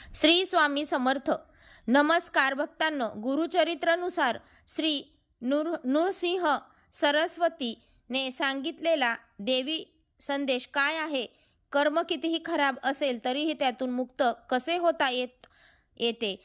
श्री स्वामी समर्थ. नमस्कार भक्तांनो. गुरुचरित्रानुसार श्री नृसिंह सरस्वतीने सांगितलेला देवी संदेश काय आहे? कर्म कितीही खराब असेल तरीही त्यातून मुक्त कसे होता येते?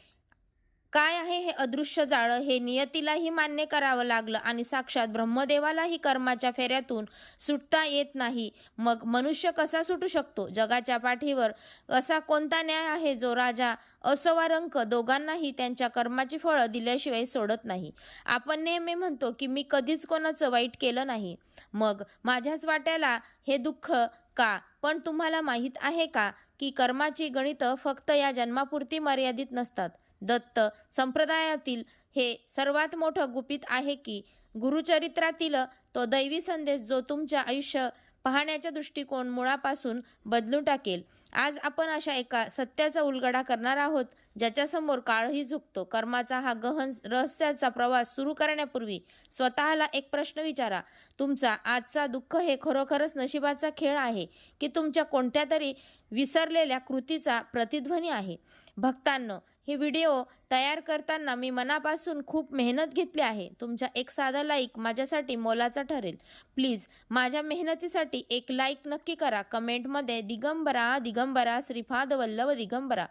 काय आहे हे अदृश्य जाळं? हे नियतीलाही मान्य करावं लागलं आणि साक्षात ब्रह्मदेवालाही कर्माच्या फेऱ्यातून सुटता येत नाही. मग मनुष्य कसा सुटू शकतो? जगाच्या पाठीवर असा कोणता न्याय आहे जो राजा असो वा रंक दोघांनाही त्यांच्या कर्माची फळं दिल्याशिवाय सोडत नाही? आपण नेहमी म्हणतो की मी कधीच कोणाचं वाईट केलं नाही, मग माझ्याच वाट्याला हे दुःख का? पण तुम्हाला माहीत आहे का की कर्माची गणितं फक्त या जन्मापुरती मर्यादित नसतात? दत्त संप्रदायातील हे सर्वात मोठं गुपित आहे की गुरुचरित्रातील तो दैवी संदेश जो तुमच्या आयुष्य पाहण्याचा दृष्टिकोन मुळापासून बदलून टाकेल. आज आपण अशा एका सत्याचा उलगडा करणार आहोत ज्याच्यासमोर काळही झुकतो. कर्माचा हा गहन रहस्याचा प्रवास सुरू करण्यापूर्वी स्वतःला एक प्रश्न विचारा. तुमचा आजचा दुःख हे खरोखरच नशिबाचा खेळ आहे की तुमच्या कोणत्या तरी विसरलेल्या कृतीचा प्रतिध्वनी आहे? भक्तांनो, हे व्हिडिओ तयार करताना मी मनापासून खूप मेहनत घेतली आहे. तुमचा एक साधा लाईक माझ्यासाठी मोलाचा ठरेल. प्लीज माझ्या मेहनतीसाठी एक लाईक नक्की करा. कमेंटमध्ये दिगंबरा दिगंबरा श्रीपाद वल्लभ दिगंबरा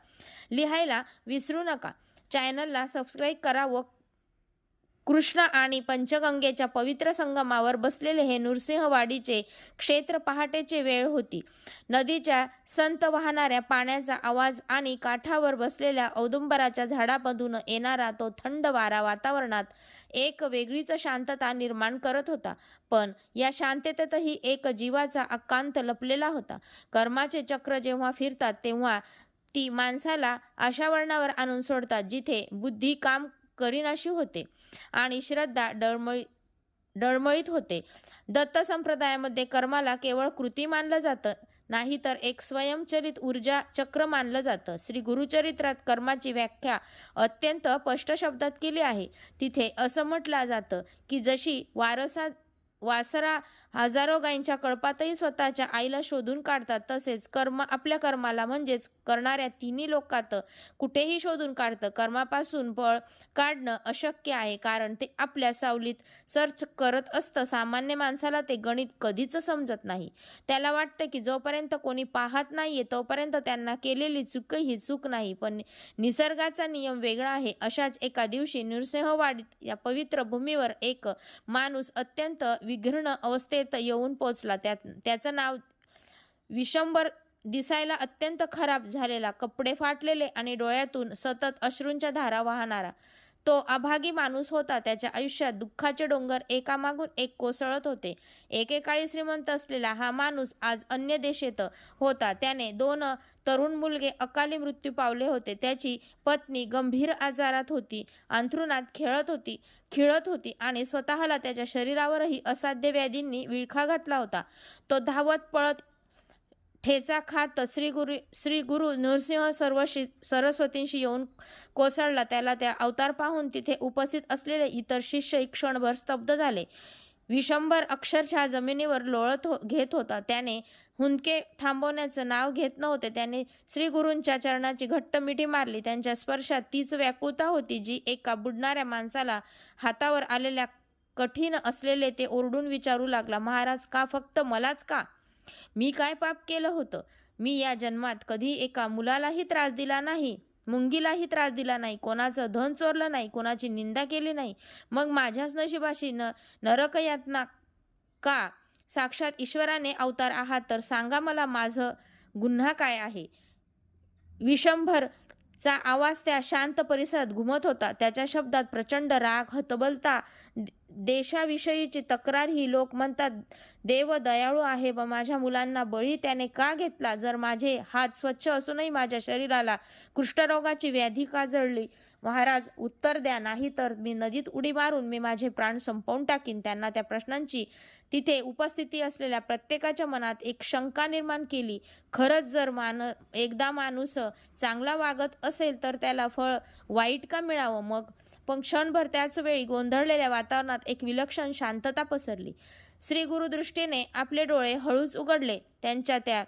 लिहायला विसरू नका. चॅनलला सबस्क्राईब करा व कृष्ण आणि पंचगंगेच्या पवित्र संगमावर बसलेले हे नृसिंहवाडीचे क्षेत्र. पहाटेची वेळ होती. नदीच्या संत वाहणाऱ्या पाण्याचा आवाज आणि काठावर बसलेल्या औदुंबराच्या झाडामधून येणारा तो थंड वारा वातावरणात एक वेगळीच शांतता निर्माण करत होता. पण या शांततेतही एक जीवाचा आकांत लपलेला होता. कर्माचे चक्र जेव्हा फिरतात तेव्हा ती माणसाला अशा वळणावर आणून सोडतात जिथे बुद्धी काम करीनाशी होते आणि श्रद्धा डळमळीत होते. दत्त संप्रदायामध्ये कर्माला केवळ कृती मानलं जातं नाही तर एक स्वयंचलित ऊर्जा चक्र मानलं जातं. श्री गुरुचरित्रात कर्माची व्याख्या अत्यंत स्पष्ट शब्दात केली आहे. तिथे असं म्हटलं जातं की जशी वासरा हजारो गायींच्या कळपातही स्वतःच्या आईला शोधून काढतात, तसेच कर्म आपल्या कर्माला म्हणजेच करणाऱ्या तिन्ही लोकात कुठेही शोधून काढतं. कर्मापासून पळ काढणं अशक्य आहे कारण ते आपल्या सावलीत सर्च करत असतं. सामान्य माणसाला ते गणित कधीच समजत नाही. त्याला वाटतं की जोपर्यंत कोणी पाहत नाहीये तोपर्यंत त्यांना केलेली चूक ही चूक नाही. पण निसर्गाचा नियम वेगळा आहे. अशाच एका दिवशी नृसिंहवाडीत या पवित्र भूमीवर एक माणूस अत्यंत विघ्न अवस्थेत येऊन पोचला. त्याचं नाव विशंबर. दिसायला अत्यंत खराब झालेला, कपडे फाटलेले आणि डोळ्यातून सतत अश्रूंच्या धारा वाहणारा तो अभागी माणूस होता. त्याच्या आयुष्यात दुःखाचे डोंगर एकामागून एक कोसळत होते. एकेकाळी श्रीमंत असलेला हा माणूस आज अन्य देशेत होता. त्याने 2 तरुण मुलगे अकाली मृत्यू पावले होते. त्याची पत्नी गंभीर आजारात होती, अंथरुणात खिळत होती आणि स्वतःला त्याच्या शरीरावरही असाध्य व्याधींनी विळखा घातला होता. तो धावत पळत ठेचा खात श्री गुरु नृसिंह सरस्वतींशी येऊन कोसळला. त्याला त्या अवतार पाहून तिथे उपस्थित असलेले इतर शिष्य क्षणभर स्तब्ध झाले. विशंबर अक्षरशः जमिनीवर लोळत घेत होता. त्याने हुंदके थांबवण्याचं नाव घेत नव्हते. त्याने श्री गुरूंच्या चरणाची घट्ट मिठी मारली. त्यांच्या स्पर्शात तीच व्याकुळता होती जी एका बुडणाऱ्या माणसाला हातावर आलेल्या कठीण असलेले ते ओरडून विचारू लागला, महाराज, का फक्त मलाच का? मी काय पाप केलं होतं? मी या जन्मात कधी एका मुलालाही त्रास दिला नाही, मुंगीलाही त्रास दिला नाही, कोणाचं धन चोरलं नाही, कोणाची निंदा केली नाही. मग माझ्याच नशिबाशी नरकयातना का? साक्षात ईश्वराने अवतार आहात तर सांगा मला माझं गुन्हा काय आहे? विशंभरचा आवाज त्या शांत परिसरात घुमत होता. त्याच्या शब्दात प्रचंड राग, हतबलता, देशाविषयीची तक्रार. ही लोक म्हणतात देव दयाळू आहे व माझ्या मुलांना बळी त्याने का घेतला? जर माझे हात स्वच्छ असूनही माझ्या शरीराला कुष्ठरोगाची व्याधी का जळली? महाराज, उत्तर द्या, नाही तर मी नदीत उडी मारून मी माझे प्राण संपवून टाकीन. त्यांना त्या प्रश्नांची तिथे उपस्थिती असलेल्या प्रत्येकाच्या मनात एक शंका निर्माण केली. खरंच जर एकदा माणूस चांगला वागत असेल तर त्याला फळ वाईट का मिळावं? मग पण क्षणभर त्याच वेळी गोंधळलेल्या वातावरणात एक विलक्षण शांतता पसरली. श्री गुरु दृष्टीने आपले डोळे हळूच उघडले. त्यांच्या त्या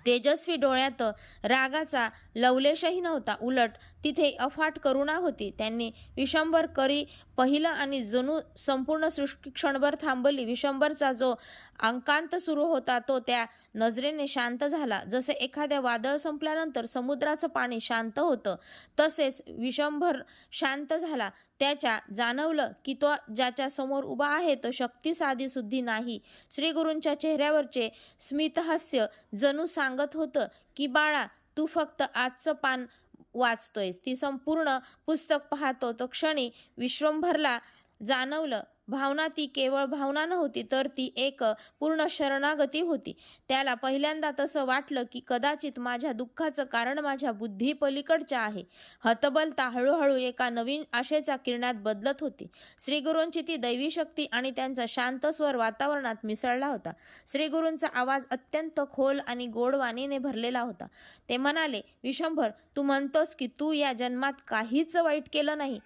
तेजस्वी डोळ्यात रागाचा लवलेशही नव्हता. उलट तिथे अफाट करुणा होती. त्यांनी विशंभर करी पाहिलं आणि जणू संपूर्ण सृष्टी क्षणभर थांबली. विशंभरचा जो अंकांत सुरू होता तो त्या नजरेने शांत झाला. जसे एखाद्या वादळ संपल्यानंतर समुद्राचं पाणी शांत होतं, तसेच विशंभर शांत झाला. त्याच्या जाणवलं की तो ज्याच्या समोर उभा आहे तो शक्ती साधी सुद्धी नाही. श्रीगुरूंच्या चेहऱ्यावरचे स्मितहास्य जणू सांगत होतं की बाळा, तू फक्त आजचं पान वाचतोयस, ती संपूर्ण पुस्तक पाहतो. तो क्षणी विश्वंभरला जाणवलं, भावना ती केवळ भावना नव्हती, तर ती एक पूर्ण शरणागती होती. त्याला पहिल्यांदा तसं वाटलं की कदाचित माझ्या दुःखाचं कारण माझ्या बुद्धी पलीकडच्या आहे. हतबलता हळूहळू एका नवीन आशेच्या किरणात बदलत होती. श्रीगुरूंची ती दैवी शक्ती आणि त्यांचा शांत स्वर वातावरणात मिसळला होता. श्रीगुरूंचा आवाज अत्यंत खोल आणि गोड वाणीने भरलेला होता. ते म्हणाले, विशंभर, तू म्हणतोस की तू या जन्मात काहीच वाईट केलं नाही.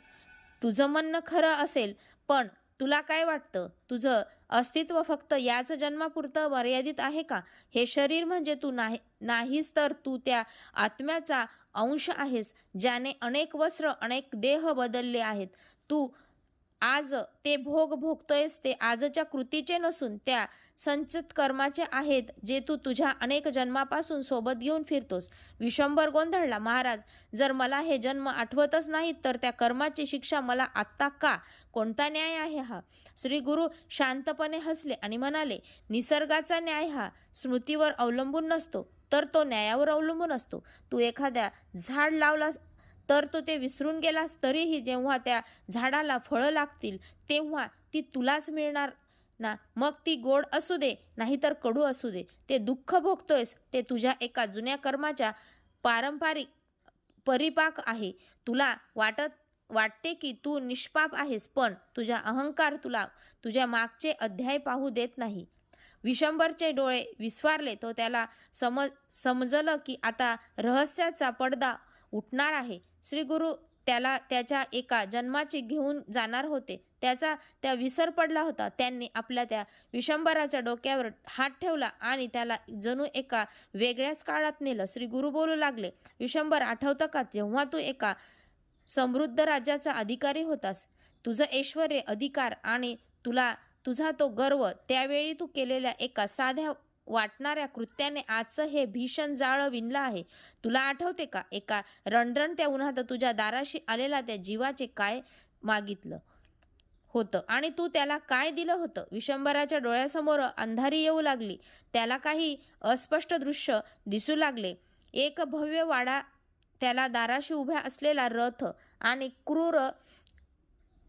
तुझं म्हणणं खरं असेल, पण तुला काय वाटतं, तुझं अस्तित्व फक्त याच जन्मापुरतं मर्यादित आहे का? हे शरीर म्हणजे तू नाहीस, तर तू त्या आत्म्याचा अंश आहेस ज्याने अनेक वस्त्र, अनेक देह बदलले आहेत. तू आज ते भोग भोगतोयस ते आजच्या कृतीचे नसून त्या संचित कर्माचे आहेत, जे तू तुझ्या अनेक जन्मापासून सोबत घेऊन फिरतोस. विशंभर गोंधळला. महाराज, जर मला हे जन्म आठवतच नाहीत तर त्या कर्माची शिक्षा मला आत्ता का? कोणता न्याय आहे हा? श्री गुरु शांतपणे हसले आणि म्हणाले, निसर्गाचा न्याय हा स्मृतीवर अवलंबून नसतो, तर तो न्यायावर अवलंबून असतो. तू एखाद्या झाड लावलास तर तू ते विसरून गेलास तरीही जेव्हा त्या झाडाला फळं लागतील तेव्हा ती तुलाच मिळणार ना. मग ती गोड असू दे नाहीतर कडू असू दे. ते दुःख भोगतोयस ते तुझ्या एका जुन्या कर्माच्या पारंपरिक परिपाक आहे. तुला वाटते की तू निष्पाप आहेस, पण तुझा अहंकार तुला तुझ्या मागचे अध्याय पाहू देत नाही. विशंभरचे डोळे विस्फारले. तो त्याला समजलं की आता रहस्याचा पडदा उठणार आहे. श्रीगुरु त्याला त्याच्या एका जन्माची घेऊन जाणार होते. त्या विसर पडला होता. त्यांनी आपल्या त्या विशंभराच्या डोक्यावर हात ठेवला आणि त्याला जणू एका वेगळ्याच काळात नेलं. श्रीगुरु बोलू लागले, विशंभर, आठवतं का जेव्हा तू एका समृद्ध राज्याचा अधिकारी होतास? तुझं ऐश्वर्य, अधिकार आणि तुझा तो गर्व, त्यावेळी तू केलेल्या एका साध्या वाटणाऱ्या कृत्याने आजचं हे भीषण जाळं विणलं आहे. तुला आठवते का? एका रणरणत्या उन्हात तुझ्या दाराशी आलेला त्या जीवाचे काय मागितलं होतं आणि तू त्याला काय दिलं होतं? विशंभराच्या डोळ्यासमोर अंधारी येऊ लागली. त्याला काही अस्पष्ट दृश्य दिसू लागले. एक भव्य वाडा, त्याला दाराशी उभ्या असलेला रथ आणि क्रूर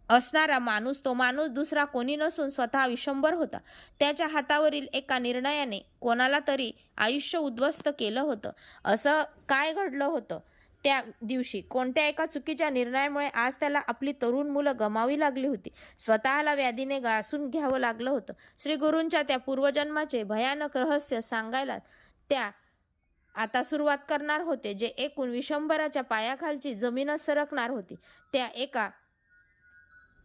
असणारा माणूस. तो माणूस दुसरा कोणी नसून स्वतः विशंभर होता. त्याच्या हातावरील एका निर्णयाने कोणाला तरी आयुष्य उद्ध्वस्त केलं होतं. असं काय घडलं होतं त्या दिवशी? कोणत्या एका चुकीच्या निर्णयामुळे आज त्याला आपली तरुण मुलं गमावी लागली होती. स्वतःला व्याधीने गासून घ्यावं लागलं होतं. श्रीगुरूंच्या त्या पूर्वजन्माचे भयानक रहस्य सांगायला त्या आता सुरुवात करणार होते, जे एकूण विशंभराच्या पायाखालची जमीनच सरकणार होती. त्या एका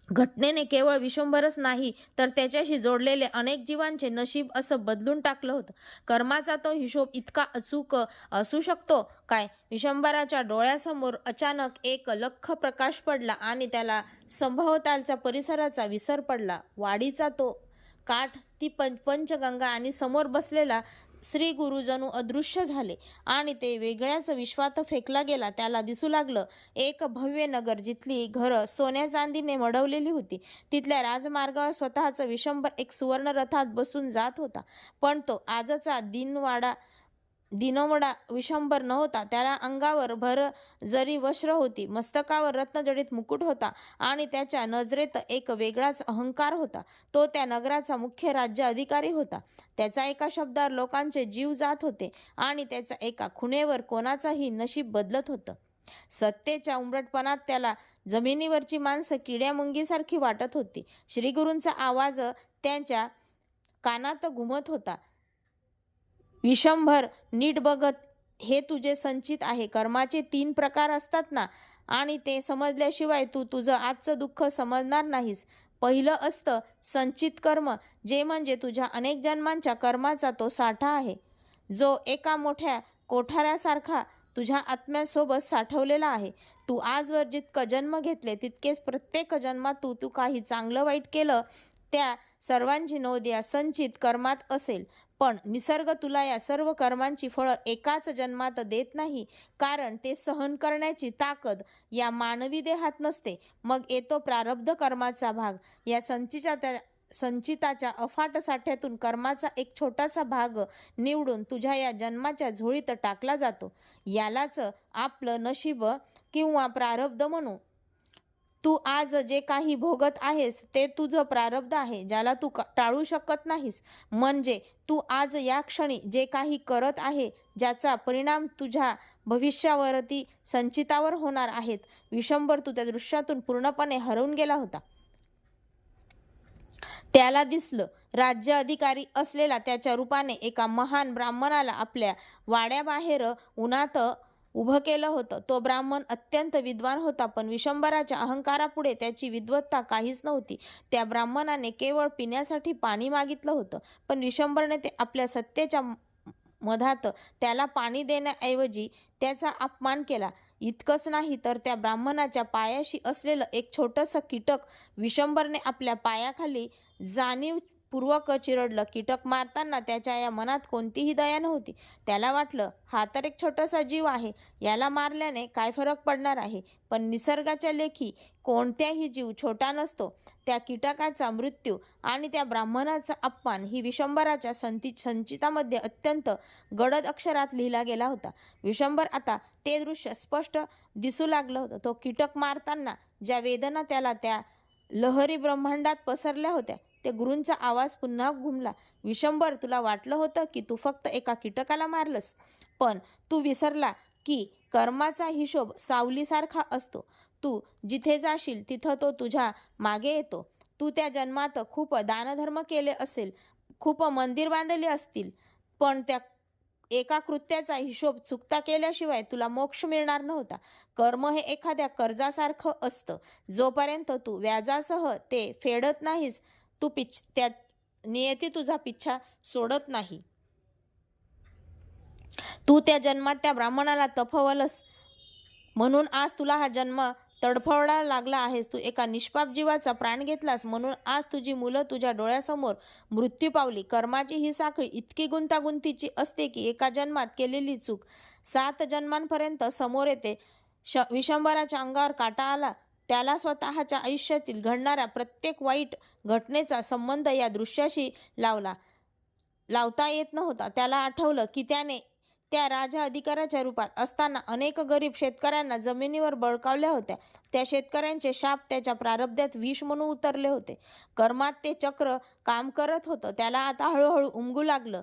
घटनेने केवळ विशंभरच नाही तर त्याच्याशी जोडलेले अनेक जीवांचे नशीब असं बदलून टाकलं होतं. कर्माचा तो हिशोब इतका अचूक असू शकतो काय? विशंभराच्या डोळ्यासमोर अचानक एक लख्ख प्रकाश पडला आणि त्याला सभोवतालच्या परिसराचा विसर पडला. वाडीचा तो काठ, ती पंचगंगा आणि समोर बसलेला श्री गुरु जणू अदृश्य झाले आणि ते वेगळ्याच विश्वात फेकला गेला. त्याला दिसू लागलं एक भव्य नगर, जिथली घरं सोन्या चांदीने मढवलेली होती. तिथल्या राजमार्गावर स्वतःच विशंभर एक सुवर्ण रथात बसून जात होता. पण तो आजचा दिनवडा विशंभर नव्हता. त्याला अंगावर जरी वस्त्र होती, मस्तकावर रत्नजडित मुकुट होता आणि त्याच्या नजरेत एक वेगळाच अहंकार होता. तो त्या नगराचा मुख्य राज्य अधिकारी होता. त्याचा एका शब्दावर लोकांचे जीव जात होते आणि त्याच्या एका खुणेवर कोणाचाही नशीब बदलत होतं. सत्तेच्या उंबरटपणात त्याला जमिनीवरची माणसं किड्यामुंगीसारखी वाटत होती. श्रीगुरूंचा आवाज त्यांच्या कानात घुमत होता, विशंभर, नीट बघत, हे तुझे संचित आहे. कर्माचे 3 प्रकार असतात ना, आणि ते समजल्याशिवाय तू तुझं आजचं दुःख समजणार नाहीस. पहिलं असतं संचित कर्म, जे म्हणजे तुझ्या अनेक जन्मांच्या कर्माचा तो साठा आहे. जो एका मोठ्या कोठाऱ्यासारखा तुझ्या आत्म्यासोबत साठवलेला आहे. तू आजवर जितकं जन्म घेतले तितकेच प्रत्येक जन्मात तू तू काही चांगलं वाईट केलं त्या सर्वांची नोंद या संचित कर्मात असेल. पण निसर्ग तुला या सर्व कर्मांची फळं एकाच जन्मात देत नाही, कारण ते सहन करण्याची ताकद या मानवी देहात नसते. मग येतो प्रारब्ध कर्माचा भाग. या संचिताच्या अफाट साठ्यातून कर्माचा एक छोटासा भाग निवडून तुझ्या या जन्माच्या झोळीत टाकला जातो. यालाच आपलं नशीब किंवा प्रारब्ध म्हणू. तू आज जे काही भोगत आहेस ते तुझं प्रारब्ध आहे, ज्याला तू टाळू शकत नाहीस. म्हणजे तू आज या क्षणी जे काही करत आहे ज्याचा परिणाम तुझ्या भविष्यावरती संचितावर होणार आहेत. विशंभर तू त्या दृश्यातून पूर्णपणे हरवून गेला होता. त्याला दिसलं राज्य अधिकारी असलेला त्याच्या रूपाने एका महान ब्राह्मणाला आपल्या वाड्याबाहेर उन्हात उभं केलं होतं. तो ब्राह्मण अत्यंत विद्वान होता, पण विशंभराच्या अहंकारापुढे त्याची विद्वत्ता काहीच नव्हती. त्या ब्राह्मणाने केवळ पिण्यासाठी पाणी मागितलं होतं, पण विशंभरने ते आपल्या सत्तेच्या मधात त्याला पाणी देण्याऐवजी त्याचा अपमान केला. इतकंच नाही तर त्या ब्राह्मणाच्या पायाशी असलेलं एक छोटंसं कीटक विशंभरने आपल्या पायाखाली जाणीवपूर्वक चिरडलं. कीटक मारताना त्याच्या या मनात कोणतीही दया नव्हती. त्याला वाटलं, हा तर एक छोटासा जीव आहे, याला मारल्याने काय फरक पडणार आहे. पण निसर्गाच्या लेखी कोणत्याही जीव छोटा नसतो. त्या कीटकाचा मृत्यू आणि त्या ब्राह्मणाचा अपमान ही विशंभराच्या संचितामध्ये अत्यंत गडद अक्षरात लिहिला गेला होता. विशंभर आता ते दृश्य स्पष्ट दिसू लागलं होतं. तो कीटक मारताना ज्या वेदना त्याला त्या लहरी ब्रह्मांडात पसरल्या होत्या, ते गुरूंचा आवाज पुन्हा घुमला. विशंभर, तुला वाटलं होतं की तू फक्त एका कीटकाला मारलंस, पण तू विसरला की कर्माचा हिशोब सावलीसारखा असतो. तू जिथे जाशील तिथं तो तुझ्या मागे येतो. तू त्या जन्मात खूप दानधर्म केले असेल, खूप मंदिर बांधले असतील, पण त्या एका कृत्याचा हिशोब चुकता केल्याशिवाय तुला मोक्ष मिळणार नव्हता. कर्म हे एखाद्या कर्जासारखं असतं. जोपर्यंत तू व्याजासह ते फेडत नाहीस, त्या नियती तुझा पिच्छा सोडत नाही. तू त्या जन्मात त्या ब्राह्मणाला तफवलस म्हणून आज तुला हा जन्म तडफडायला लागला आहेस. तू एका निष्पाप जीवाचा प्राण घेतलास म्हणून आज तुझी मुलं तुझ्या डोळ्यासमोर मृत्यू पावली. कर्माची ही साखळी इतकी गुंतागुंतीची असते की एका जन्मात केलेली चूक 7 जन्मांपर्यंत समोर येते. विशंभराच्या अंगावर काटा आला. त्याला स्वतःच्या आयुष्यातील घडणाऱ्या प्रत्येक वाईट घटनेचा संबंध या दृश्याशी लावता येत नव्हता. त्याला आठवलं की त्याने त्या राजा अधिकाऱ्याच्या रूपात असताना अनेक गरीब शेतकऱ्यांना जमिनीवर बळकावल्या होत्या. त्या शेतकऱ्यांचे शाप त्याच्या प्रारब्धात विष म्हणून उतरले होते. कर्मात ते चक्र काम करत होतं. त्याला आता हळूहळू उमगू लागलं.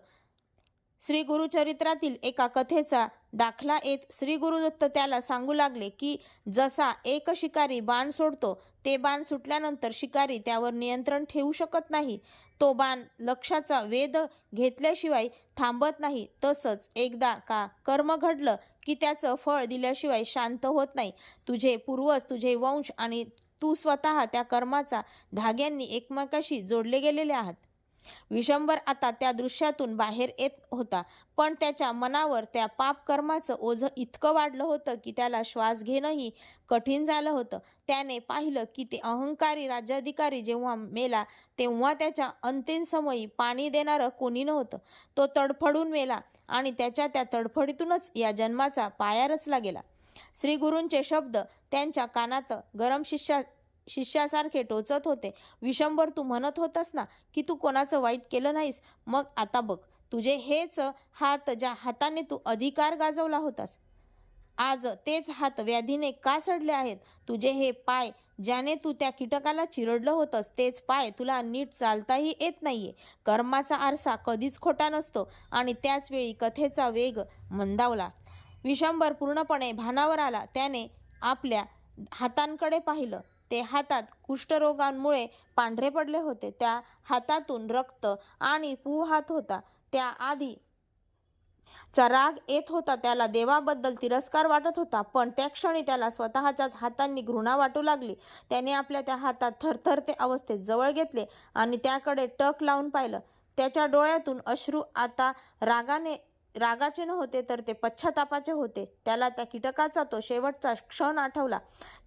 श्री गुरुचरित्रातील एका कथेचा दाखला येत श्री गुरुदत्त त्याला सांगू लागले की जसा एक शिकारी बाण सोडतो, ते बाण सुटल्यानंतर शिकारी त्यावर नियंत्रण ठेवू शकत नाही. तो बाण लक्ष्याचा वेध घेतल्याशिवाय थांबत नाही. तसंच एकदा का कर्म घडलं की त्याचं फळ दिल्याशिवाय शांत होत नाही. तुझे पूर्वज, तुझे वंश आणि तू स्वतः त्या कर्माचा धाग्यांनी एकमेकाशी जोडले गेलेले आहात. विशंभर आता त्या दृश्यातून बाहेर येत होता, पण त्याच्या मनावर त्या पाप कर्माचं ओझं इतकं वाढलं होतं की त्याला श्वास घेणंही कठीण झालं होतं. त्याने पाहिलं की ते अहंकारी राज्याधिकारी जेव्हा मेला तेव्हा त्याच्या अंतिम समयी पाणी देणारं कोणी नव्हतं. तो तडफडून मेला आणि त्याच्या त्या तडफडीतूनच या जन्माचा पाया रचला गेला. श्री गुरूंचे शब्द त्यांच्या कानात गरम शिष्यासारखे टोचत होते. विशंभर, तू म्हणत होतास ना की तू कोणाचं वाईट केलं नाहीस. मग आता बघ, तुझे हेच हात ज्या हाताने तू अधिकार गाजवला होतास, आज तेच हात व्याधीने का सडले आहेत. तुझे हे पाय ज्याने तू त्या कीटकाला चिरडलं होतंस, तेच पाय तुला नीट चालताही येत नाहीये. कर्माचा आरसा कधीच खोटा नसतो. आणि त्याच वेळी कथेचा वेग मंदावला. विशंभर पूर्णपणे भानावर आला. त्याने आपल्या हातांकडे पाहिलं. ते हातात कुष्ठरोगांमुळे पांढरे पडले होते. त्या हातातून रक्त आणि पू वाहत होता. त्या आधी चा राग येत होता. त्याला देवाबद्दल तिरस्कार वाटत होता, पण त्या क्षणी त्याला स्वतःच्याच हातांनी घृणा वाटू लागली. त्याने आपल्या त्या हातात थरथरते अवस्थेत जवळ घेतले आणि त्याकडे टक लावून पाहिलं. त्याच्या डोळ्यातून अश्रू आता रागाचे नव्हते तर ते पश्चातापाचे होते. त्याला त्या कीटकाचा तो शेवटचा क्षण आठवला.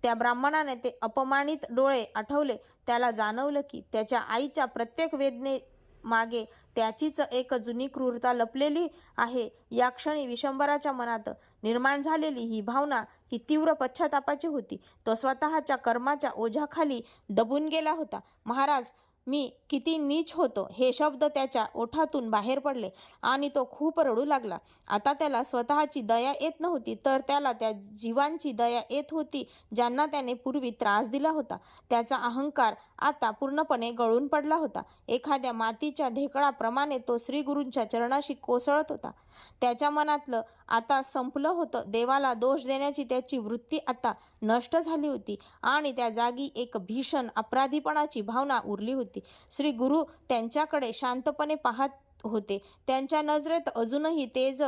त्या ब्राह्मणाने ते अपमानित डोळे आठवले. त्याला जाणवलं की त्याच्या आईच्या प्रत्येक वेदने मागे त्याचीच एक जुनी क्रूरता लपलेली आहे. या क्षणी विशंभराच्या मनात निर्माण झालेली ही भावना ही तीव्र पश्चातापाची होती. तो स्वतःच्या कर्माच्या ओझ्याखाली दबून गेला होता. महाराज, मी किती नीच होतो, हे शब्द त्याच्या ओठातून बाहेर पडले आणि तो खूप रडू लागला. आता त्याला स्वतःची दया येत नव्हती, तर त्याला त्या जीवांची दया येत होती ज्यांना त्याने पूर्वी त्रास दिला होता. त्याचा अहंकार आता पूर्णपणे गळून पडला होता. एखाद्या मातीच्या ढेकळाप्रमाणे तो श्रीगुरूंच्या चरणाशी कोसळत होता. त्याच्या मनातलं आता संपलं होतं. देवाला दोष देण्याची त्याची वृत्ती आता नष्ट झाली होती आणि त्या जागी एक भीषण अपराधीपणाची भावना उरली होती. श्री गुरु त्यांच्याकडे शांतपणे पाहत होते. त्यांच्या नजरेत अजूनही तेज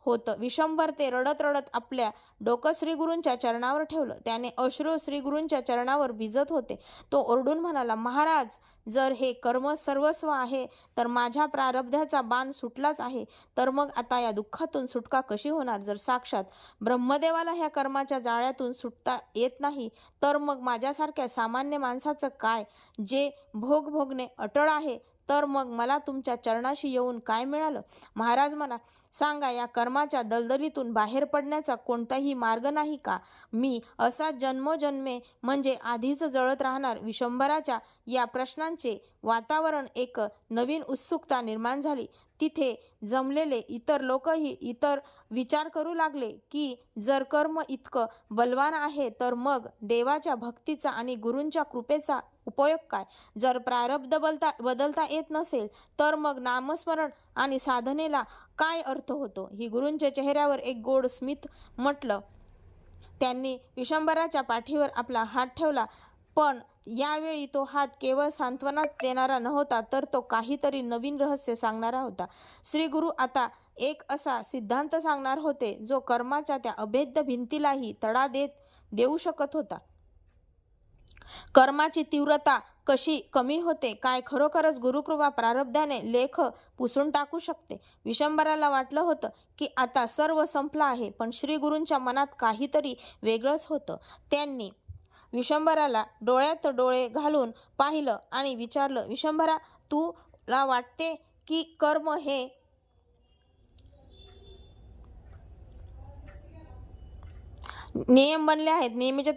होतं. विशंभर ते रडत रडत आपल्या डोकं श्रीगुरूंच्या चरणावर ठेवलं. त्याने अश्रू श्रीगुरूंच्या चरणावर भिजत होते. तो ओरडून म्हणाला, महाराज, जर हे कर्म सर्वस्व आहे तर माझ्या प्रारब्धाचा बाण सुटलाच आहे. तर मग आता या दुःखातून सुटका कशी होणार? जर साक्षात ब्रह्मदेवाला ह्या कर्माच्या जाळ्यातून सुटता येत नाही तर मग माझ्यासारख्या सामान्य माणसाचं काय? जे भोग भोगणे अटळ आहे, तर मग मला तुमच्या चरणाशी येऊन काय मिळालं? महाराज, मला सांगा, या कर्माच्या दलदलीतून बाहेर पडण्याचा कोणताही मार्ग नाही का? मी असा जन्मोजन्मे म्हणजे आधीच जळत राहणार. विशंभराच्या या प्रश्नांचे वातावरण एक नवीन उत्सुकता निर्माण झाली. तिथे जमलेले इतर लोकही इतर विचार करू लागले की जर कर्म इतकं बलवान आहे तर मग देवाच्या भक्तीचा आणि गुरूंच्या कृपेचा उपयोग काय? जर प्रारब्ध बदलता येत नसेल तर मग नामस्मरण आणि साधनेला काय अर्थ होतो? ही गुरूंच्या चेहऱ्यावर एक गोड स्मित म्हटलं. त्यांनी विशंभराच्या पाठीवर आपला हात ठेवला, पण यावेळी तो हात केवळ सांत्वना देणारा नव्हता, तर तो काहीतरी नवीन रहस्य सांगणारा होता. श्री गुरु आता एक असा सिद्धांत सांगणार होते जो कर्माच्या त्या अभेद्य भिंतीलाही तडा देऊ शकत होता. कर्माची तीव्रता कशी कमी होते? काय खरोखरच गुरुकृपा प्रारब्धाने लेख पुसून टाकू शकते? विशंभराला वाटलं होतं की आता सर्व संपलं आहे, पण श्री गुरूंच्या मनात काहीतरी वेगळंच होतं. त्यांनी विशंभराला डोळ्यात डोळे घालून पाहिलं आणि विचारलं, विशंभरा, तुला वाटते की कर्म हे नियम बनले आहेत? नेहमीच्या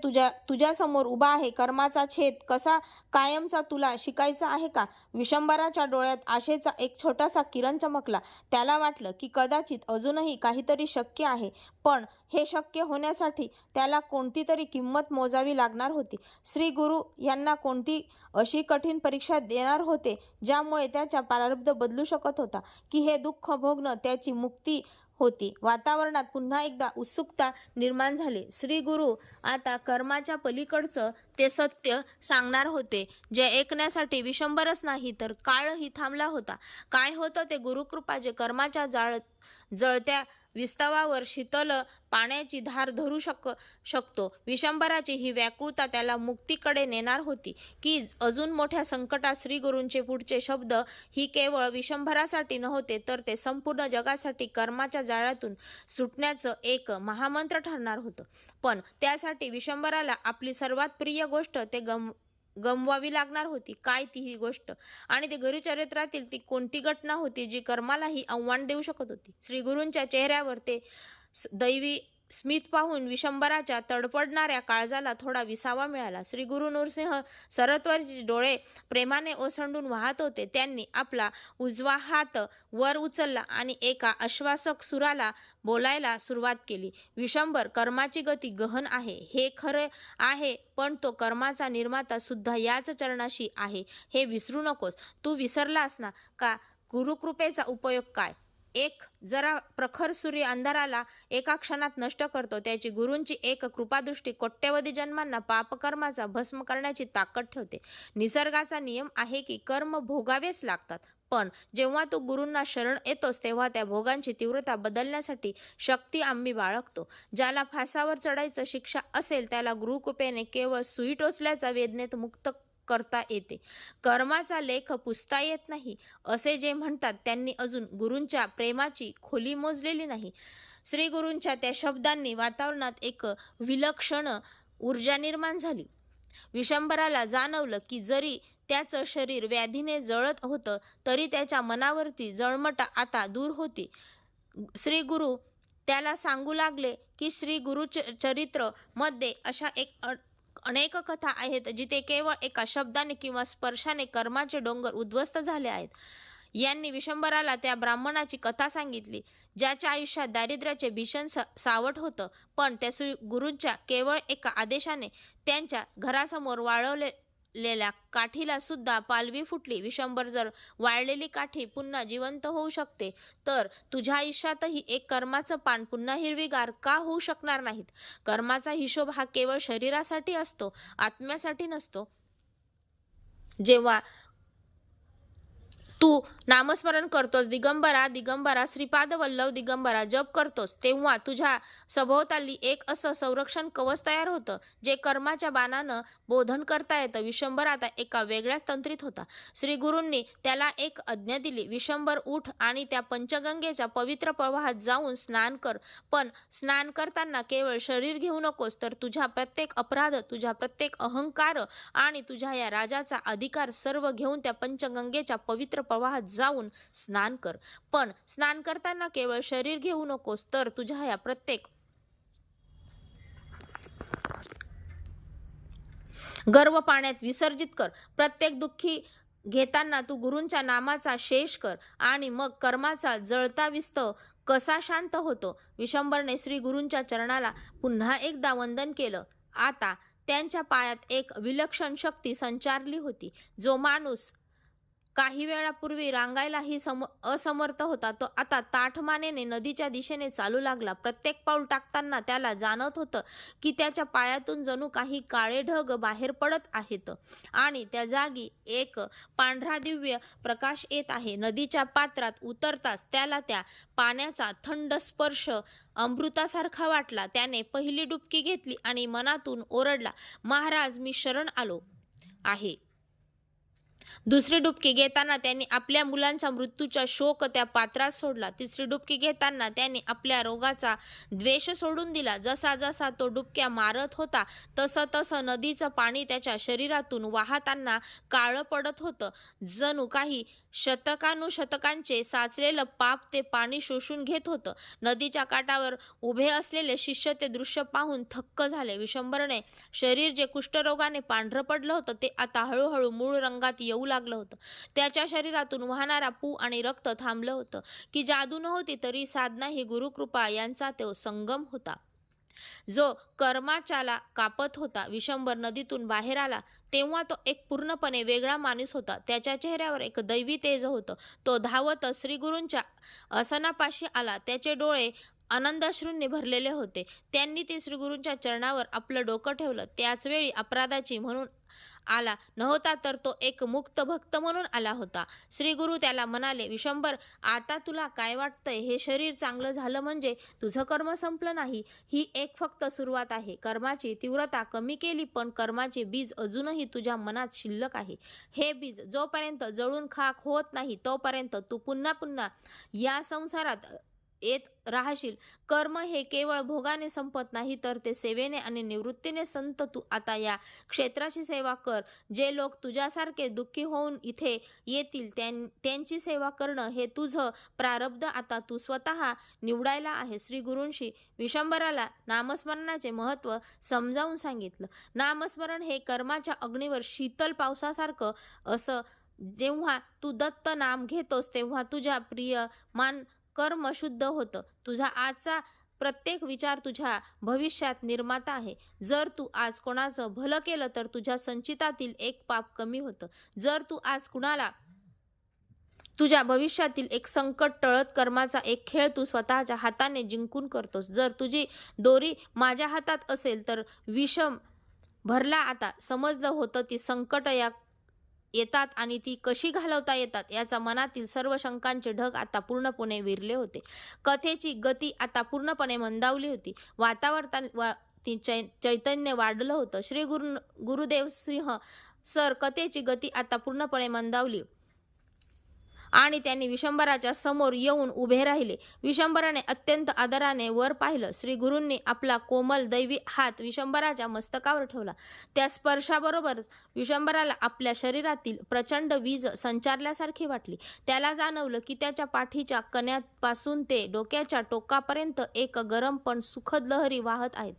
तुझ्या समोर उभा आहे. कर्माचा छेद कसा कायमचा तुला शिकायचा आहे का? विशंभराच्या डोळ्यात आशेचा एक छोटासा किरण चमकला. त्याला वाटलं की कदाचित अजूनही काहीतरी शक्य आहे, पण हे शक्य होण्यासाठी त्याला कोणती तरी किंमत मोजावी लागणार होती. श्री गुरु यांना कोणती अशी कठीण परीक्षा देणार होते ज्यामुळे त्याचा प्रारब्ध बदलू शकत होता की हे दुःख भोगणं त्याची मुक्ती होती? वातावरणात पुन्हा एकदा उत्सुकता निर्माण झाली. श्री गुरु आता कर्माच्या पलीकडचं ते सत्य सांगणार होते, जे ऐकण्यासाठी विशंभरच नाही तर काळही थांबला होता. काय होतं ते गुरुकृपा, जे कर्माच्या जळत्या विस्तवावर शीतल पाण्याची धार धरू शकतो? विशंभराची ही व्याकुळता त्याला मुक्तीकडे नेणार होती की अजून मोठ्या संकटात? श्रीगुरूंचे पुढचे शब्द ही केवळ विशंभरासाठी नव्हते, तर ते संपूर्ण जगासाठी कर्माच्या जाळ्यातून सुटण्याचं एक महामंत्र ठरणार होतं. पण त्यासाठी विशंभराला आपली सर्वात प्रिय गोष्ट ते गमवावी लागणार होती. काय ती ही गोष्ट? आणि ती गुरुचरित्रातील ती कोणती घटना होती जी कर्मालाही आव्हान देऊ शकत होती? श्री गुरूंच्या चेहऱ्यावर ते दैवी स्मित पाहून विशंभराच्या तडफडणाऱ्या काळजाला थोडा विसावा मिळाला. श्री गुरु नृसिंह सरस्वतीचे डोळे प्रेमाने ओसंडून वाहत होते. त्यांनी आपला उजवा हात वर उचलला आणि एका आश्वासक सुराला बोलायला सुरुवात केली. विशंभर, कर्माची गती गहन आहे हे खरं आहे, पण तो कर्माचा निर्माता सुद्धा याच चरणाशी आहे हे विसरू नकोस. तू विसरलास ना का गुरुकृपेचा उपयोग काय? एक जरा प्रखर सूर्य अंधाराला एका क्षणात नष्ट करतो, त्याची गुरूंची एक कृपादृष्टी कोट्यवधी जन्मांना पापकर्माचा भस्म करण्याची ताकद ठेवते. निसर्गाचा नियम आहे की कर्म भोगावेच लागतात, पण जेव्हा तू गुरूंना शरण येतोस तेव्हा त्या भोगांची तीव्रता बदलण्यासाठी शक्ती आम्ही बाळगतो. ज्याला फासावर चढायचं शिक्षा असेल त्याला गुरुकृपेने केवळ सुई टोचल्याचा वेदनेत मुक्त करता येते. कर्माचा लेख पुसता येत नाही असे जे म्हणतात त्यांनी अजून गुरूंच्या प्रेमाची खोली मोजलेली नाही. श्री गुरूंच्या त्या शब्दांनी वातावरणात एक विलक्षण ऊर्जा निर्माण झाली. विशंभराला जाणवलं की जरी त्याचं शरीर व्याधीने जळत होतं तरी त्याच्या मनावरची जळमट आता दूर होती. श्री गुरु त्याला सांगू लागले की श्री गुरुचरित्र मध्ये अशा अनेक कथा आहेत जिथे केवळ एका शब्दाने किंवा स्पर्शाने कर्माचे डोंगर उद्ध्वस्त झाले आहेत. यांनी विशंभराला त्या ब्राह्मणाची कथा सांगितली ज्याच्या आयुष्यात दारिद्र्याचे भीषण सावट होतं, पण त्या श्री गुरूंच्या केवळ एका आदेशाने त्यांच्या घरासमोर वाळवलेल्या काठीला सुद्धा पालवी फुटली. विशंभर, जर वाळलेली काठी पुन्हा जिवंत होऊ शकते तर तुझ्या आयुष्यातही एक कर्माचं पान पुन्हा हिरवीगार का होऊ शकणार नाहीत? कर्माचा हिशोब हा केवळ शरीरासाठी असतो, आत्म्यासाठी नसतो. जेव्हा तू नामस्मरण करतोस, दिगंबरा दिगंबरा श्रीपाद वल्लभ दिगंबरा जप करतोस, तेव्हा तुझ्या सभोवताली एक असं संरक्षण कवच तयार होतं जे कर्माच्या बाणानं बोधन करता येतं. विशंभर आता एका वेगळ्याच तंत्रीत होता. श्री गुरूंनी त्याला एक आज्ञा दिली, विशंभर उठ आणि त्या पंचगंगेच्या पवित्र प्रवाहात जाऊन स्नान कर. पण स्नान करताना केवळ शरीर घेऊ नकोस, तर तुझ्या प्रत्येक अपराध, तुझ्या प्रत्येक अहंकार आणि तुझ्या या राजाचा अधिकार सर्व घेऊन त्या पंचगंगेच्या पवित्र प्रवाहात जाऊन स्नान कर. पण स्नान करताना केवळ शरीर घेऊ नकोस, तर तुझ्या या प्रत्येक गर्व पाण्यात विसर्जित कर. प्रत्येक दुःखी घेताना तू गुरूंच्या नामाचा शेष कर आणि मग कर्माचा जळता विस्तव कसा शांत होतो. विशंभरने श्री गुरूंच्या चरणाला पुन्हा एकदा वंदन केलं. आता त्यांच्या पायात एक विलक्षण शक्ती संचारली होती. जो माणूस काही वेळापूर्वी रांगायलाही असमर्थ होता तो आता ताठमानेने नदीच्या दिशेने चालू लागला. प्रत्येक पाऊल टाकताना त्याला जाणवत होतं की त्याच्या पायातून जणू काही काळे ढग बाहेर पडत आहेत आणि त्या जागी एक पांढरा दिव्य प्रकाश येत आहे. नदीच्या पात्रात उतरताच त्याला त्या पाण्याचा थंड स्पर्श अमृतासारखा वाटला. त्याने पहिली डुबकी घेतली आणि मनातून ओरडला, महाराज मी शरण आलो आहे. दुसरी डुबकी घेताना त्यांनी आपल्या मुलांचा मृत्यूचा शोक त्या पात्रात सोडला. तिसरी डुबकी घेताना त्यांनी आपल्या रोगाचा द्वेष सोडून दिला. जसा जसा तो डुबक्या मारत होता तसं तसं नदीचं पाणी त्याच्या शरीरातून वाहताना काळं पडत होतं. जणू काही शतकानुशतकांचे साचलेलं पाप ते पाणी शोषून घेत होतं. नदीच्या काठावर उभे असलेले शिष्य ते दृश्य पाहून थक्क झाले. विशंभरने शरीर जे कुष्ठरोगाने पांढरं पडलं होतं ते आता हळूहळू मूळ रंगात येऊ लागलं होतं. त्याच्या शरीरातून वाहणारा पू आणि रक्त थांबलं होतं की जादू नव्हती तरी साधना ही गुरुकृपा यांचा तो संगम होता जो कर्माच्याला कापत होता. विशंभर नदीतून बाहेर आला तेव्हा तो एक पूर्णपणे वेगळा माणूस होता. त्याच्या चेहऱ्यावर एक दैवी तेज होतं. तो धावत श्रीगुरूंच्या आसनापाशी आला. त्याचे डोळे आनंदाश्रूंनी भरलेले होते. त्यांनी ते श्रीगुरूंच्या चरणावर आपलं डोकं ठेवलं. त्याच वेळी अपराधाची म्हणून आला नव्हता तर तो एक मुक्त भक्त म्हणून आला होता. श्री गुरु त्याला म्हणाले, विशंभर आता तुला काय वाटतंय? हे शरीर चांगलं झालं म्हणजे तुझं कर्म संपलं नाही. ही एक फक्त सुरुवात आहे. कर्माची तीव्रता कमी केली पण कर्माचे बीज अजूनही तुझ्या मनात शिल्लक आहे. हे बीज जोपर्यंत जळून खाक होत नाही तोपर्यंत तू पुन्हा पुन्हा या संसारात येत राहशील. कर्म हे केवळ भोगाने संपत नाही तर ते सेवेने आणि निवृत्तीने संत. तू आता या क्षेत्राची सेवा कर. जे लोक तुझ्यासारखे दुःखी होऊन इथे येतील त्यांची सेवा करणं हे तुझं प्रारब्ध आता तू स्वतः निवडायला आहे. श्री गुरूंशी विशंभराला नामस्मरणाचे महत्त्व समजावून सांगितलं. नामस्मरण हे कर्माच्या अग्नीवर शीतल पावसासारखं असं. जेव्हा तू दत्त नाम घेतोस तेव्हा तुझ्या प्रिय मान कर्म शुद्ध होतं. तुझा आजचा प्रत्येक विचार तुझ्या भविष्यात निर्माता आहे. जर तू आज कोणाचं भलं केलं तर तुझ्या संचितातील एक पाप कमी होतं. जर तू आज कुणाला तुझ्या भविष्यातील एक संकट टळत कर्माचा एक खेळ तू स्वतःच्या हाताने जिंकून करतोस. जर तुझी दोरी माझ्या हातात असेल तर विषम भरला आता समजलं होतं ती संकट येतात आणि ती कशी घालवता येतात याचा मनातील सर्व शंकांचे ढग आता पूर्णपणे विरले होते. कथेची गती आता पूर्णपणे मंदावली होती. वातावरणात चैतन्य वाढलं होतं. श्री गुरुदेव सिंह सर कथेची गती आता पूर्णपणे मंदावली आणि त्यांनी विशंभराच्या समोर येऊन उभे राहिले. विशंभराने अत्यंत आदराने वर पाहिलं. श्री गुरूंनी आपला कोमल दैवी हात विशंभराच्या मस्तकावर ठेवला. त्या स्पर्शाबरोबरच विशंभराला आपल्या शरीरातील प्रचंड वीज संचारल्यासारखी वाटली. त्याला जाणवलं की त्याच्या पाठीच्या कण्यापासून ते डोक्याच्या टोकापर्यंत एक गरम पण सुखद लहरी वाहत आहेत.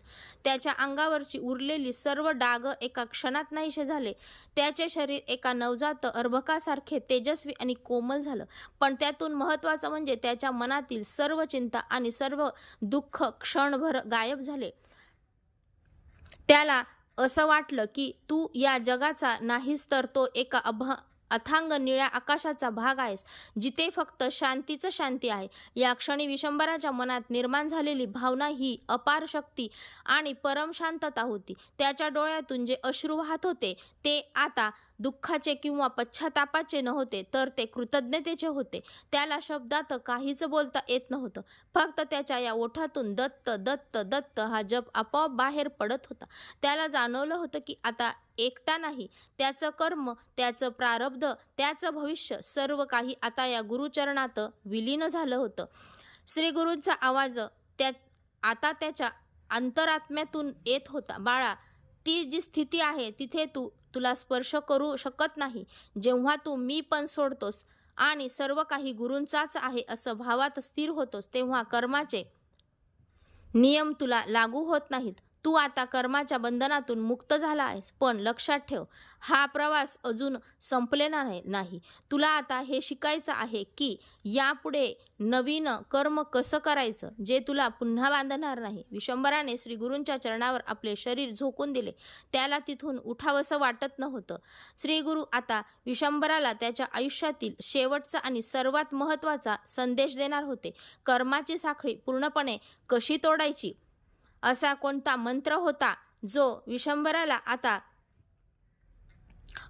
त्याच्या अंगावरची उरलेली सर्व डाग एका क्षणात नाहीसे झाले. त्याचे शरीर एका नवजात अर्भकासारखे तेजस्वी आणि कोमल झालं. पण त्यातून महत्त्वाचं म्हणजे त्याच्या मनातील सर्व चिंता आणि सर्व दुःख क्षणभर गायब झाले. त्याला असं वाटलं की तू या जगाचा नाहीस तर तो एका अथांग निळ्या आकाशाचा भाग आहेस, जिथे फक्त शांतीच शांती आहे. या क्षणी विशंभराच्या मनात निर्माण झालेली भावना ही अपार शक्ती आणि परम शांतता होती. त्याच्या डोळ्यातून जे अश्रू वाहत होते ते आता दुःखाचे किंवा पश्चातापाचे नव्हते, तर ते कृतज्ञतेचे होते. त्याला शब्दात काहीच बोलता येत नव्हतं. फक्त त्याच्या या ओठातून दत्त दत्त दत्त हा जप आपोआप बाहेर पडत होता. त्याला जाणवलं होतं की आता एकटा नाही, त्याचं कर्म, त्याचं प्रारब्ध, त्याचं भविष्य सर्व काही आता या गुरुचरणात विलीन झालं होतं. श्री गुरूंचा आवाज आता त्याच्या अंतरात्म्यातून येत होता. बाळा, ती जी स्थिती आहे तिथे तुला स्पर्श करू शकत नाही. जेव्हा तू मी पण सोडतोस आणि सर्व काही गुरूंचाच आहे असं भावात स्थिर होतोस, तेव्हा कर्माचे नियम तुला लागू होत नाहीत. तू आता कर्माच्या बंधनातून मुक्त झाला आहेस. पण लक्षात ठेव, हा प्रवास अजून संपलेला नाही. तुला आता हे शिकायचं आहे की यापुढे नवीन कर्म कसं करायचं, जे तुला पुन्हा बांधणार नाही. विशंभराने श्री गुरूंच्या चरणावर आपले शरीर झोकून दिले. त्याला तिथून उठावंसं वाटत नव्हतं. श्री गुरु आता विशंभराला त्याच्या आयुष्यातील शेवटचा आणि सर्वात महत्त्वाचा संदेश देणार होते. कर्माची साखळी पूर्णपणे कशी तोडायची, असा कोणता मंत्र होता जो विशंभराला आता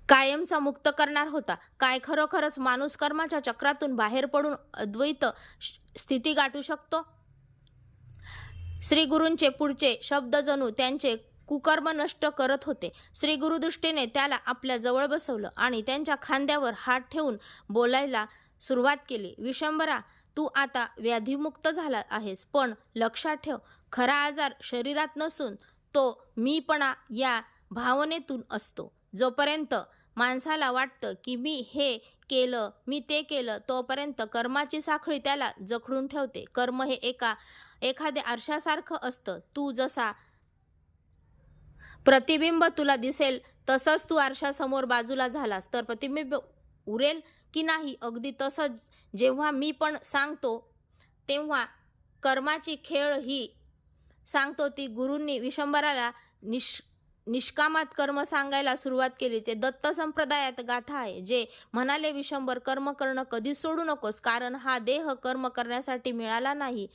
कायमचा मुक्त करणार होता. काय खरोखरच माणूस कर्माच्या चक्रातून बाहेर पडून अद्वैत स्थिती गाठू शकतो? श्री गुरूंचे पुढचे शब्द जणू त्यांचे कुकर्म नष्ट करत होते. श्री गुरुदृष्टीने त्याला आपल्या जवळ बसवलं आणि त्यांच्या खांद्यावर हात ठेवून बोलायला सुरुवात केली. विशंभरा, तू आता व्याधीमुक्त झाला आहेस. पण लक्षात ठेव, खरा आजार शरीरात नसून तो मीपणा या भावनेतून असतो. जोपर्यंत माणसाला वाटतं की मी हे केलं, मी ते केलं, तोपर्यंत कर्माची साखळी त्याला जखडून ठेवते. कर्म हे एखाद्या आरशासारखं असतं. तू जसा प्रतिबिंब तुला दिसेल तसंच तू आरशासमोर बाजूला झालास तर प्रतिबिंब उरेल की नाही? अगदी तसंच जेव्हा मी पण सांगतो तेव्हा कर्माची खेळ ही सांगतो ती गुरूंनी विशंभराला निष्कामात कर्म सांगायला सुरुवात केली. ते दत्त संप्रदायात गाथा आहे, जे म्हणाले, विशंभर, कर्म करणं कधी सोडू नकोस, कारण हा देह कर्म करण्यासाठी मिळाला नाही.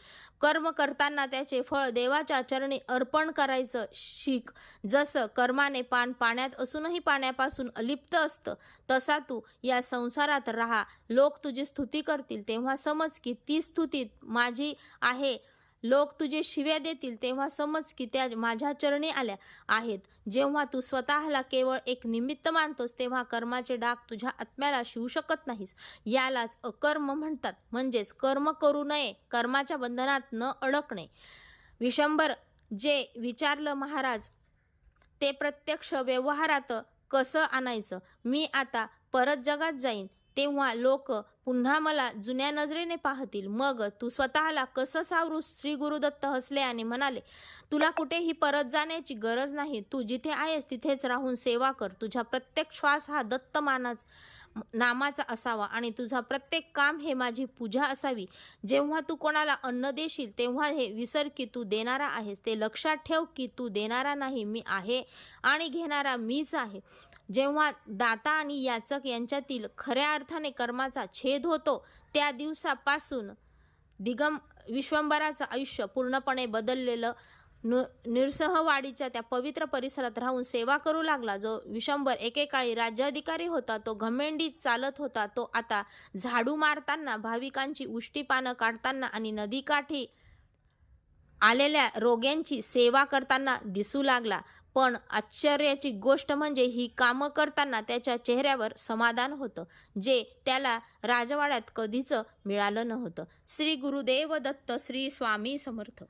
कर्म करताना त्याचे फळ देवाच्या चरणी अर्पण करायचं शिक. जसं कर्माने पान पाण्यात असूनही पाण्यापासून अलिप्त असतं, तसा तू या संसारात राहा. लोक तुझी स्तुती करतील तेव्हा समज की ती स्तुती माझी आहे. लोक तुझे शिव्या देतील तेव्हा समज की त्या माझ्या चरणी आल्या आहेत. जेव्हा तू स्वतःला केवळ एक निमित्त मानतोस तेव्हा कर्माचे डाग तुझ्या आत्म्याला शिवू शकत नाहीस. यालाच अकर्म म्हणतात, म्हणजेच कर्म करू नये, कर्माच्या बंधनात न अडकणे. विशंभर जे विचारलं महाराज ते प्रत्यक्ष व्यवहारात कसं आणायचं? मी आता परत जगात जाईन तेव्हा लोक पुन्हा मला जुन्या नजरेने पाहतील. मग तू स्वतःला कसं सावरूस? श्री गुरुदत्त हसले आणि म्हणाले, तुला कुठेही परत जाण्याची गरज नाही. तू जिथे आहेस तिथेच राहून सेवा कर. तुझा प्रत्येक श्वास हा दत्त नामाचा असावा आणि तुझा प्रत्येक काम हे माझी पूजा असावी. जेव्हा तू कोणाला अन्न देशील तेव्हा हे विसर की तू देणारा आहेस. ते लक्षात ठेव की तू देणारा नाही, मी आहे, आणि घेणारा मीच आहे. जेव्हा दाता आणि याचक यांच्यातील खऱ्या अर्थाने कर्माचा छेद होतो त्या दिवसापासून विश्वंभराचं आयुष्य पूर्णपणे बदललेलं. निरसहवाडीच्या त्या पवित्र परिसरात राहून सेवा करू लागला. जो विशंभर एकेकाळी राज्याधिकारी होता, तो घमेंडीत चालत होता, तो आता झाडू मारताना, भाविकांची उष्टी पानं काढताना आणि नदीकाठी आलेल्या रोग्यांची सेवा करताना दिसू लागला. पण आश्चर्याची गोष्ट म्हणजे ही कामं करताना त्याच्या चेहऱ्यावर समाधान होतं, जे त्याला राजवाड्यात कधीच मिळालं नव्हतं. श्री गुरुदेव दत्त. श्री स्वामी समर्थ.